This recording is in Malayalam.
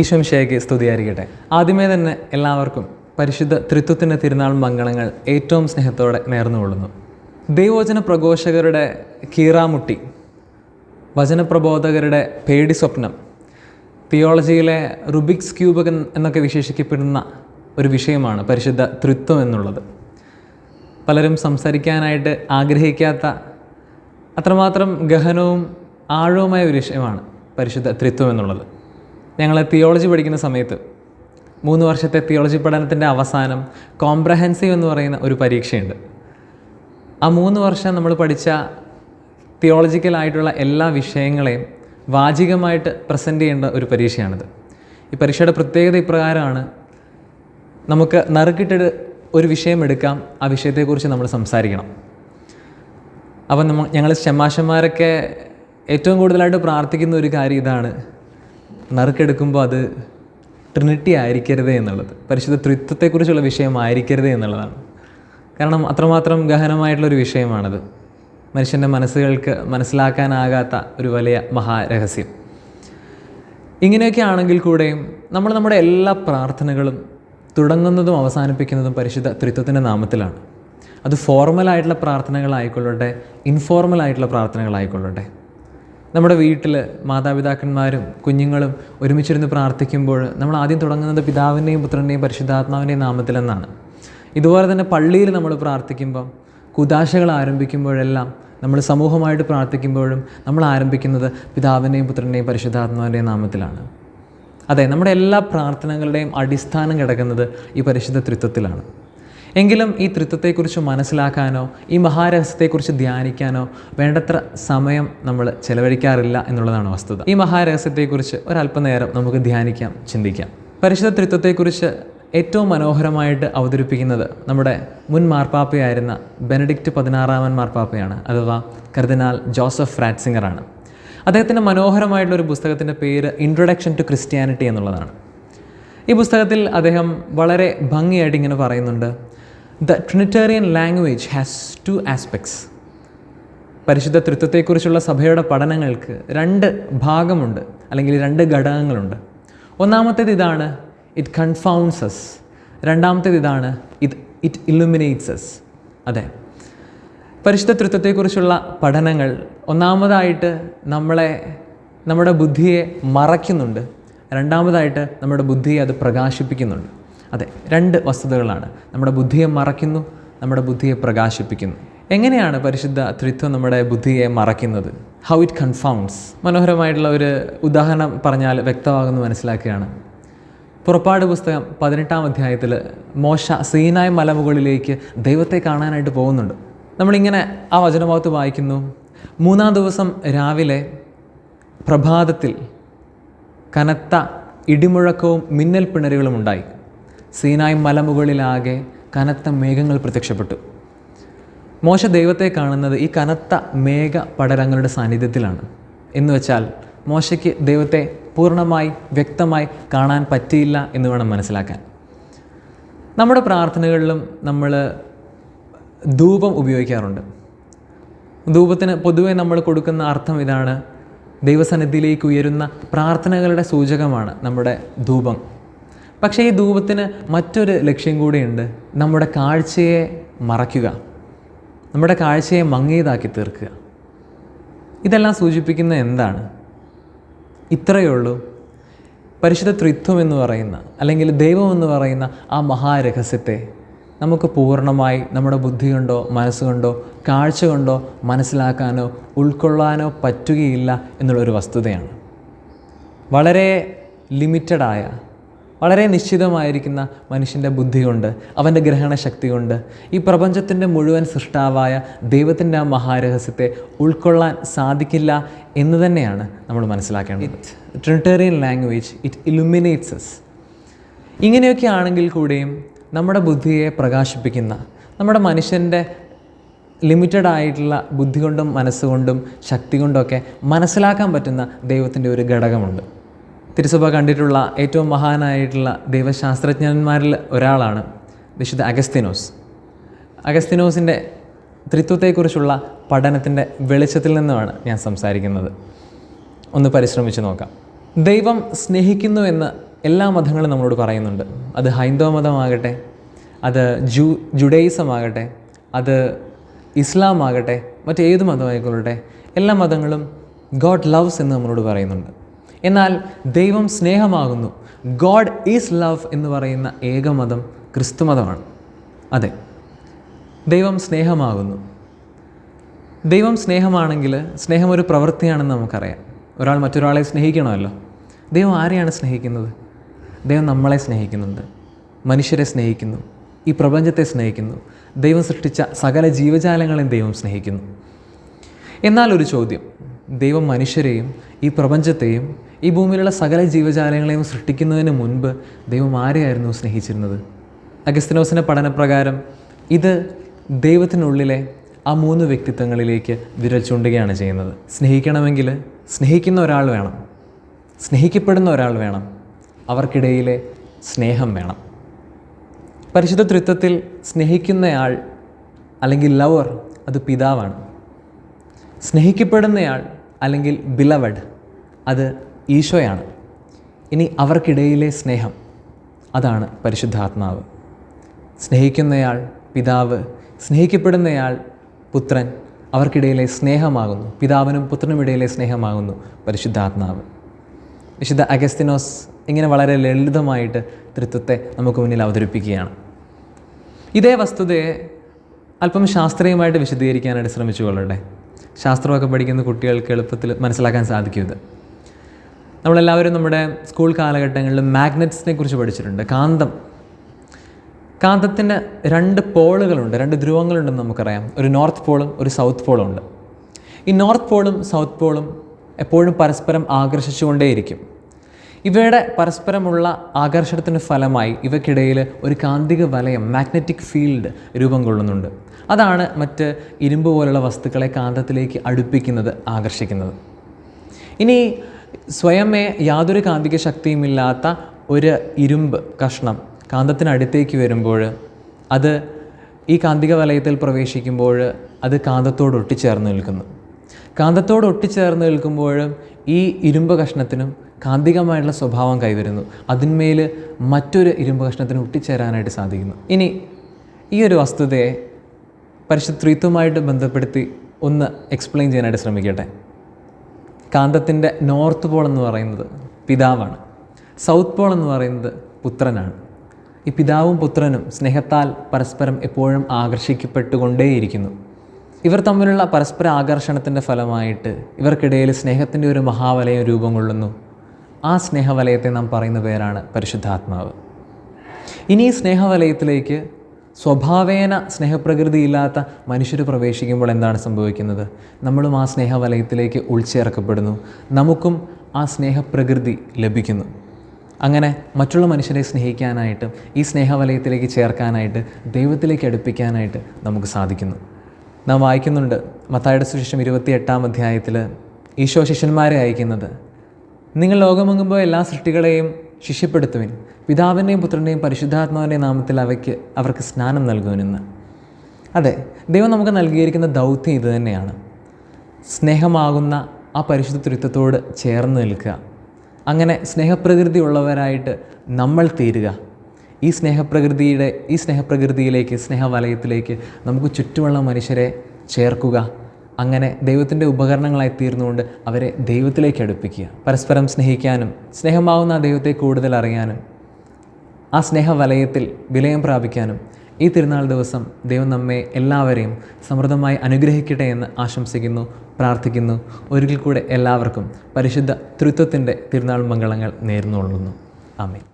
ഈശോമിശിഹായ്ക്ക് സ്തുതിയായിരിക്കട്ടെ. ആദ്യമേ തന്നെ എല്ലാവർക്കും പരിശുദ്ധ ത്രിത്വത്തിൻ്റെ തിരുനാൾ മംഗളങ്ങൾ ഏറ്റവും സ്നേഹത്തോടെ നേർന്നുകൊള്ളുന്നു. ദൈവവചന പ്രഘോഷകരുടെ കീറാമുട്ടി, വചനപ്രബോധകരുടെ പേടി സ്വപ്നം, തിയോളജിയിലെ റുബിക്സ് ക്യൂബ് എന്നൊക്കെ വിശേഷിക്കപ്പെടുന്ന ഒരു വിഷയമാണ് പരിശുദ്ധ ത്രിത്വം എന്നുള്ളത്. പലരും സംസാരിക്കാനായിട്ട് ആഗ്രഹിക്കാത്ത അത്രമാത്രം ഗഹനവും ആഴവുമായ ഒരു വിഷയമാണ് പരിശുദ്ധ ത്രിത്വം എന്നുള്ളത്. ഞങ്ങൾ തിയോളജി പഠിക്കുന്ന സമയത്ത് 3 വർഷത്തെ തിയോളജി പഠനത്തിൻ്റെ അവസാനം കോംപ്രഹെൻസീവ് എന്ന് പറയുന്ന ഒരു പരീക്ഷയുണ്ട്. ആ 3 വർഷം നമ്മൾ പഠിച്ച തിയോളജിക്കലായിട്ടുള്ള എല്ലാ വിഷയങ്ങളെയും വാചികമായിട്ട് പ്രസൻറ്റ് ചെയ്യേണ്ട ഒരു പരീക്ഷയാണിത്. ഈ പരീക്ഷയുടെ പ്രത്യേകത ഇപ്രകാരമാണ്: നമുക്ക് നറുക്കിട്ട് ഒരു വിഷയം എടുക്കാം, ആ വിഷയത്തെക്കുറിച്ച് നമ്മൾ സംസാരിക്കണം. അപ്പം ഞങ്ങൾ ഷമാശന്മാരൊക്കെ ഏറ്റവും കൂടുതലായിട്ട് പ്രാർത്ഥിക്കുന്ന ഒരു കാര്യം ഇതാണ്: നറുക്കെടുക്കുമ്പോൾ അത് ട്രിനിറ്റി ആയിരിക്കരുത് എന്നുള്ളത്, പരിശുദ്ധ ത്രിത്വത്തെക്കുറിച്ചുള്ള വിഷയമായിരിക്കരുത് എന്നുള്ളതാണ്. കാരണം അത്രമാത്രം ഗഹനമായിട്ടുള്ളൊരു വിഷയമാണത്. മനുഷ്യൻ്റെ മനസ്സുകൾക്ക് മനസ്സിലാക്കാനാകാത്ത ഒരു വലിയ മഹാരഹസ്യം. ഇങ്ങനെയൊക്കെ ആണെങ്കിൽ കൂടെയും നമ്മൾ നമ്മുടെ എല്ലാ പ്രാർത്ഥനകളും തുടങ്ങുന്നതും അവസാനിപ്പിക്കുന്നതും പരിശുദ്ധ ത്രിത്വത്തിൻ്റെ നാമത്തിലാണ്. അത് ഫോർമലായിട്ടുള്ള പ്രാർത്ഥനകളായിക്കൊള്ളട്ടെ, ഇൻഫോർമലായിട്ടുള്ള പ്രാർത്ഥനകളായിക്കൊള്ളട്ടെ. നമ്മുടെ വീട്ടിൽ മാതാപിതാക്കന്മാരും കുഞ്ഞുങ്ങളും ഒരുമിച്ചിരുന്ന് പ്രാർത്ഥിക്കുമ്പോൾ നമ്മൾ ആദ്യം തുടങ്ങുന്നത് പിതാവിൻ്റെയും പുത്രൻ്റെയും പരിശുദ്ധാത്മാവിൻ്റെയും നാമത്തിലെന്നാണ്. ഇതുപോലെ തന്നെ പള്ളിയിൽ നമ്മൾ പ്രാർത്ഥിക്കുമ്പം, കുദാശകൾ ആരംഭിക്കുമ്പോഴെല്ലാം, നമ്മൾ സമൂഹമായിട്ട് പ്രാർത്ഥിക്കുമ്പോഴും നമ്മൾ ആരംഭിക്കുന്നത് പിതാവിൻ്റെയും പുത്രൻ്റെയും പരിശുദ്ധാത്മാവിൻ്റെയും നാമത്തിലാണ്. അതെ, നമ്മുടെ എല്ലാ പ്രാർത്ഥനകളുടെയും അടിസ്ഥാനം കിടക്കുന്നത് ഈ പരിശുദ്ധ ത്രിത്വത്തിലാണ്. എങ്കിലും ഈ ത്രിത്വത്തെക്കുറിച്ച് മനസ്സിലാക്കാനോ ഈ മഹാരഹസ്യത്തെക്കുറിച്ച് ധ്യാനിക്കാനോ വേണ്ടത്ര സമയം നമ്മൾ ചെലവഴിക്കാറില്ല എന്നുള്ളതാണ് വസ്തുത. ഈ മഹാരഹസ്യത്തെക്കുറിച്ച് ഒരല്പനേരം നമുക്ക് ധ്യാനിക്കാം, ചിന്തിക്കാം. പരിശുദ്ധ ത്രിത്വത്തെക്കുറിച്ച് ഏറ്റവും മനോഹരമായിട്ട് അവതരിപ്പിക്കുന്നത് നമ്മുടെ മുൻ മാർപ്പാപ്പയായിരുന്ന ബെനഡിക്റ്റ് 16 മാർപ്പാപ്പയാണ്, അഥവാ കർദിനാൾ ജോസഫ് റാറ്റ്സിംഗറാണ്. അദ്ദേഹത്തിൻ്റെ മനോഹരമായിട്ടുള്ളൊരു പുസ്തകത്തിൻ്റെ പേര് ഇൻട്രൊഡക്ഷൻ ടു ക്രിസ്ത്യാനിറ്റി എന്നുള്ളതാണ്. ഈ പുസ്തകത്തിൽ അദ്ദേഹം വളരെ ഭംഗിയായിട്ട് ഇങ്ങനെ പറയുന്നുണ്ട്: the Trinitarian language has 2 aspects. പരിശുദ്ധ ത്രിത്വത്തെക്കുറിച്ചുള്ള സഭയുടെ പഠനങ്ങൾക്ക് 2 ഭാഗമുണ്ട്, അല്ലെങ്കിൽ 2 ഘടകങ്ങളുണ്ട്. ഒന്നാമത്തേത് ഇതാണ്: ഇറ്റ് കൺഫൗണ്ട്സ് അസ്. രണ്ടാമത്തേത് ഇതാണ്: ഇറ്റ് ഇലുമിനേറ്റ്സ് അസ്. അതെ, പരിശുദ്ധ ത്രിത്വത്തെക്കുറിച്ചുള്ള പഠനങ്ങൾ ഒന്നാമതായിട്ട് നമ്മുടെ ബുദ്ധിയെ മറയ്ക്കുന്നുണ്ട്, രണ്ടാമതായിട്ട് നമ്മുടെ ബുദ്ധിയെ അത് പ്രകാശിപ്പിക്കുന്നുണ്ട്. അതെ, 2 വസ്തുതകളാണ്. നമ്മുടെ ബുദ്ധിയെ മറയ്ക്കുന്നു, നമ്മുടെ ബുദ്ധിയെ പ്രകാശിപ്പിക്കുന്നു. എങ്ങനെയാണ് പരിശുദ്ധ ത്രിത്വം നമ്മുടെ ബുദ്ധിയെ മറയ്ക്കുന്നത്? How it കൺഫൗണ്ട്സ്. മനോഹരമായിട്ടുള്ള ഒരു ഉദാഹരണം പറഞ്ഞാൽ വ്യക്തമാകുന്നു മനസ്സിലാക്കുകയാണ്. പുറപ്പാട് പുസ്തകം 18-ാം അധ്യായത്തിൽ മോശ സീനായ് മലമുകളിലേക്ക് ദൈവത്തെ കാണാനായിട്ട് പോകുന്നുണ്ട്. നമ്മളിങ്ങനെ ആ വചനഭാഗത്ത് വായിക്കുന്നു: 3-ാം ദിവസം രാവിലെ പ്രഭാതത്തിൽ കനത്ത ഇടിമുഴക്കവും മിന്നൽ പിണരുകളും ഉണ്ടായി. സീനായ് മലമുകളിലാകെ കനത്ത മേഘങ്ങൾ പ്രത്യക്ഷപ്പെട്ടു. മോശ ദൈവത്തെ കാണുന്നത് ഈ കനത്ത മേഘ പടലങ്ങളുടെ സാന്നിധ്യത്തിലാണ്. എന്ന് വെച്ചാൽ മോശയ്ക്ക് ദൈവത്തെ പൂർണ്ണമായി വ്യക്തമായി കാണാൻ പറ്റിയില്ല എന്ന് വേണം മനസ്സിലാക്കാൻ. നമ്മുടെ പ്രാർത്ഥനകളിലും നമ്മൾ ധൂപം ഉപയോഗിക്കാറുണ്ട്. ധൂപത്തിന് പൊതുവെ നമ്മൾ കൊടുക്കുന്ന അർത്ഥം ഇതാണ്: ദൈവസന്നിധിയിലേക്ക് ഉയരുന്ന പ്രാർത്ഥനകളുടെ സൂചകമാണ് നമ്മുടെ ധൂപം. പക്ഷേ ഈ ധൂപത്തിന് മറ്റൊരു ലക്ഷ്യം കൂടിയുണ്ട്: നമ്മുടെ കാഴ്ചയെ മറയ്ക്കുക, നമ്മുടെ കാഴ്ചയെ മങ്ങിയതാക്കി തീർക്കുക. ഇതെല്ലാം സൂചിപ്പിക്കുന്ന എന്താണ്? ഇത്രയേ ഉള്ളൂ. പരിശുദ്ധ ത്രിത്വം എന്ന് പറയുന്ന, അല്ലെങ്കിൽ ദൈവം എന്ന് പറയുന്ന ആ മഹാരഹസ്യത്തെ നമുക്ക് പൂർണ്ണമായി നമ്മുടെ ബുദ്ധി കൊണ്ടോ മനസ്സുകൊണ്ടോ കാഴ്ച കൊണ്ടോ മനസ്സിലാക്കാനോ ഉൾക്കൊള്ളാനോ പറ്റുകയില്ല എന്നുള്ളൊരു വസ്തുതയാണ്. വളരെ ലിമിറ്റഡായ, വളരെ നിശ്ചിതമായിരിക്കുന്ന മനുഷ്യൻ്റെ ബുദ്ധി കൊണ്ട്, അവൻ്റെ ഗ്രഹണശക്തി കൊണ്ട് ഈ പ്രപഞ്ചത്തിൻ്റെ മുഴുവൻ സൃഷ്ടാവായ ദൈവത്തിൻ്റെ ആ മഹാരഹസ്യത്തെ ഉൾക്കൊള്ളാൻ സാധിക്കില്ല എന്ന് തന്നെയാണ് നമ്മൾ മനസ്സിലാക്കേണ്ടത്. Trinitarian language it illuminates us. ഇങ്ങനെയൊക്കെ ആണെങ്കിൽ കൂടെയും നമ്മുടെ ബുദ്ധിയെ പ്രകാശിപ്പിക്കുന്ന, നമ്മുടെ മനുഷ്യൻ്റെ ലിമിറ്റഡ് ആയിട്ടുള്ള ബുദ്ധി കൊണ്ടും മനസ്സുകൊണ്ടും ശക്തി കൊണ്ടൊക്കെ മനസ്സിലാക്കാൻ പറ്റുന്ന ദൈവത്തിൻ്റെ ഒരു ഘടകമുണ്ട്. തിരുസഭ കണ്ടിട്ടുള്ള ഏറ്റവും മഹാനായിട്ടുള്ള ദൈവശാസ്ത്രജ്ഞന്മാരിൽ ഒരാളാണ് വിശുദ്ധ അഗസ്തീനോസ്. അഗസ്തീനോസിൻ്റെ ത്രിത്വത്തെക്കുറിച്ചുള്ള പഠനത്തിൻ്റെ വെളിച്ചത്തിൽ നിന്നുമാണ് ഞാൻ സംസാരിക്കുന്നത്. ഒന്ന് പരിശ്രമിച്ച് നോക്കാം. ദൈവം സ്നേഹിക്കുന്നു എന്ന് എല്ലാ മതങ്ങളും നമ്മളോട് പറയുന്നുണ്ട്. അത് ഹൈന്ദവ മതമാകട്ടെ, അത് ജുഡൈസം ആകട്ടെ, അത് ഇസ്ലാം ആകട്ടെ, മറ്റേത് മതമായിക്കൊള്ളട്ടെ, എല്ലാ മതങ്ങളും ഗോഡ് ലവ്സ് എന്ന് നമ്മളോട് പറയുന്നുണ്ട്. എന്നാൽ ദൈവം സ്നേഹമാകുന്നു, ഗോഡ് ഈസ് ലവ് എന്ന് പറയുന്ന ഏക മതം ക്രിസ്തു മതമാണ്. അതെ, ദൈവം സ്നേഹമാകുന്നു. ദൈവം സ്നേഹമാണെങ്കിൽ സ്നേഹം ഒരു പ്രവൃത്തിയാണെന്ന് നമുക്കറിയാം. ഒരാൾ മറ്റൊരാളെ സ്നേഹിക്കണമല്ലോ. ദൈവം ആരെയാണ് സ്നേഹിക്കുന്നത്? ദൈവം നമ്മളെ സ്നേഹിക്കുന്നുണ്ട്, മനുഷ്യരെ സ്നേഹിക്കുന്നു, ഈ പ്രപഞ്ചത്തെ സ്നേഹിക്കുന്നു, ദൈവം സൃഷ്ടിച്ച സകല ജീവജാലങ്ങളെയും ദൈവം സ്നേഹിക്കുന്നു. എന്നാൽ ഒരു ചോദ്യം, ദൈവം മനുഷ്യരെയും ഈ പ്രപഞ്ചത്തെയും ഈ ഭൂമിയിലുള്ള സകല ജീവജാലങ്ങളെയും സൃഷ്ടിക്കുന്നതിന് മുൻപ് ദൈവം ആരെയായിരുന്നു സ്നേഹിച്ചിരുന്നത്? അഗസ്തീനോസിൻ്റെ പഠനപ്രകാരം ഇത് ദൈവത്തിനുള്ളിലെ ആ 3 വ്യക്തിത്വങ്ങളിലേക്ക് വിരൽ ചൂണ്ടുകയാണ് ചെയ്യുന്നത്. സ്നേഹിക്കണമെങ്കിൽ സ്നേഹിക്കുന്ന ഒരാൾ വേണം, സ്നേഹിക്കപ്പെടുന്ന ഒരാൾ വേണം, അവർക്കിടയിലെ സ്നേഹം വേണം. പരിശുദ്ധ ത്രിത്വത്തിൽ സ്നേഹിക്കുന്നയാൾ അല്ലെങ്കിൽ ലവർ അത് പിതാവാണ്. സ്നേഹിക്കപ്പെടുന്നയാൾ അല്ലെങ്കിൽ ബിലവഡ് അത് ഈശോയാണ്. ഇനി അവർക്കിടയിലെ സ്നേഹം അതാണ് പരിശുദ്ധാത്മാവ്. സ്നേഹിക്കുന്നയാൾ പിതാവ്, സ്നേഹിക്കപ്പെടുന്നയാൾ പുത്രൻ, അവർക്കിടയിലെ സ്നേഹമാകുന്നു, പിതാവിനും പുത്രനും ഇടയിലെ സ്നേഹമാകുന്നു പരിശുദ്ധാത്മാവ്. വിശുദ്ധ അഗസ്തീനോസ് ഇങ്ങനെ വളരെ ലളിതമായിട്ട് ത്രിത്വത്തെ നമുക്ക് മുന്നിൽ അവതരിപ്പിക്കുകയാണ്. ഇതേ വസ്തുതയെ അല്പം ശാസ്ത്രീയമായിട്ട് വിശദീകരിക്കാനായിട്ട് ശ്രമിച്ചു കൊള്ളട്ടെ. ശാസ്ത്രമൊക്കെ പഠിക്കുന്ന കുട്ടികൾക്ക് എളുപ്പത്തിൽ മനസ്സിലാക്കാൻ സാധിക്കും ഇത്. നമ്മളെല്ലാവരും നമ്മുടെ സ്കൂൾ കാലഘട്ടങ്ങളിൽ മാഗ്നറ്റ്സിനെ കുറിച്ച് പഠിച്ചിട്ടുണ്ട്. കാന്തത്തിന് 2 പോളുകളുണ്ട്, 2 ധ്രുവങ്ങളുണ്ടെന്ന് നമുക്കറിയാം. ഒരു നോർത്ത് പോളും ഒരു സൗത്ത് പോളും ഉണ്ട്. ഈ നോർത്ത് പോളും സൗത്ത് പോളും എപ്പോഴും പരസ്പരം ആകർഷിച്ചുകൊണ്ടേയിരിക്കും. ഇവയുടെ പരസ്പരമുള്ള ആകർഷണത്തിന് ഫലമായി ഇവയ്ക്കിടയിൽ ഒരു കാന്തിക വലയം, മാഗ്നറ്റിക് ഫീൽഡ് രൂപം കൊള്ളുന്നുണ്ട്. അതാണ് മറ്റ് ഇരുമ്പ് പോലുള്ള വസ്തുക്കളെ കാന്തത്തിലേക്ക് അടുപ്പിക്കുന്നത്, ആകർഷിക്കുന്നത്. ഇനി സ്വയമേ യാതൊരു കാന്തിക ശക്തിയുമില്ലാത്ത ഒരു ഇരുമ്പ് കഷ്ണം കാന്തത്തിനടുത്തേക്ക് വരുമ്പോൾ അത് ഈ കാന്തിക വലയത്തിൽ പ്രവേശിക്കുമ്പോൾ അത് കാന്തത്തോട് ഒട്ടിച്ചേർന്ന് നിൽക്കുന്നു. കാന്തത്തോട് ഒട്ടിച്ചേർന്ന് നിൽക്കുമ്പോൾ ഈ ഇരുമ്പ് കഷ്ണത്തിനും കാന്തികമായിട്ടുള്ള സ്വഭാവം കൈവരുന്നു. അതിന്മേൽ മറ്റൊരു ഇരുമ്പ് കഷ്ണത്തിന് ഒട്ടിച്ചേരാനായിട്ട് സാധിക്കുന്നു. ഇനി ഈ ഒരു വസ്തുതയെ പരിശുദ്ധ ത്രിത്വമായിട്ട് ബന്ധപ്പെടുത്തി ഒന്ന് എക്സ്പ്ലെയിൻ ചെയ്യാനായിട്ട് ശ്രമിക്കട്ടെ. കാന്തത്തിൻ്റെ നോർത്ത് പോൾ എന്ന് പറയുന്നത് പിതാവാണ്, സൗത്ത് പോൾ എന്ന് പറയുന്നത് പുത്രനാണ്. ഈ പിതാവും പുത്രനും സ്നേഹത്താൽ പരസ്പരം എപ്പോഴും ആകർഷിക്കപ്പെട്ടുകൊണ്ടേയിരിക്കുന്നു. ഇവർ തമ്മിലുള്ള പരസ്പര ആകർഷണത്തിൻ്റെ ഫലമായിട്ട് ഇവർക്കിടയിൽ സ്നേഹത്തിൻ്റെ ഒരു മഹാവലയം രൂപം കൊള്ളുന്നു. ആ സ്നേഹവലയത്തെ നാം പറയുന്ന പേരാണ് പരിശുദ്ധാത്മാവ്. ഇനി ഈ സ്നേഹവലയത്തിലേക്ക് സ്വഭാവേന സ്നേഹപ്രകൃതിയില്ലാത്ത മനുഷ്യർ പ്രവേശിക്കുമ്പോൾ എന്താണ് സംഭവിക്കുന്നത്? നമ്മളും ആ സ്നേഹവലയത്തിലേക്ക് ഉൾച്ചേർക്കപ്പെടുന്നു, നമുക്കും ആ സ്നേഹപ്രകൃതി ലഭിക്കുന്നു. അങ്ങനെ മറ്റുള്ള മനുഷ്യരെ സ്നേഹിക്കാനായിട്ടും ഈ സ്നേഹവലയത്തിലേക്ക് ചേർക്കാനായിട്ട്, ദൈവത്തിലേക്ക് അടുപ്പിക്കാനായിട്ട് നമുക്ക് സാധിക്കുന്നു. നാം വായിക്കുന്നുണ്ട് മത്തായിയുടെ സുവിശേഷം 28-ാം അധ്യായത്തിൽ ഈശോ ശിഷ്യന്മാരെ അയക്കുന്നത്, നിങ്ങൾ ലോകമെങ്ങുമ്പോൾ എല്ലാ സൃഷ്ടികളെയും ശിഷ്യപ്പെടുത്തുവിൻ, പിതാവിൻ്റെയും പുത്രൻ്റെയും പരിശുദ്ധാത്മാവിൻ്റെയും നാമത്തിൽ അവർക്ക് സ്നാനം നൽകുവിനെന്ന്. അതെ, ദൈവം നമുക്ക് നൽകിയിരിക്കുന്ന ദൗത്യം ഇത് തന്നെയാണ്. സ്നേഹമാകുന്ന ആ പരിശുദ്ധ ത്രിത്വത്തോട് ചേർന്ന് നിൽക്കുക, അങ്ങനെ സ്നേഹപ്രകൃതി ഉള്ളവരായിട്ട് നമ്മൾ തീരുക. ഈ സ്നേഹപ്രകൃതിയിലേക്ക്, സ്നേഹവലയത്തിലേക്ക് നമുക്ക് ചുറ്റുമുള്ള മനുഷ്യരെ ചേർക്കുക. അങ്ങനെ ദൈവത്തിൻ്റെ ഉപകരണങ്ങളായി തീർന്നുകൊണ്ട് അവരെ ദൈവത്തിലേക്ക് അടുപ്പിക്കുക. പരസ്പരം സ്നേഹിക്കാനും സ്നേഹമാവുന്ന ആ ദൈവത്തെ കൂടുതൽ അറിയാനും ആ സ്നേഹവലയത്തിൽ വിലയം പ്രാപിക്കാനും ഈ തിരുനാൾ ദിവസം ദൈവം നമ്മെ എല്ലാവരെയും സമൃദ്ധമായി അനുഗ്രഹിക്കട്ടെ എന്ന് ആശംസിക്കുന്നു, പ്രാർത്ഥിക്കുന്നു. ഒരിക്കൽ കൂടെ എല്ലാവർക്കും പരിശുദ്ധ ത്രിത്വത്തിൻ്റെ തിരുനാൾ മംഗളങ്ങൾ നേർന്നുകൊള്ളുന്നു. ആമേൻ.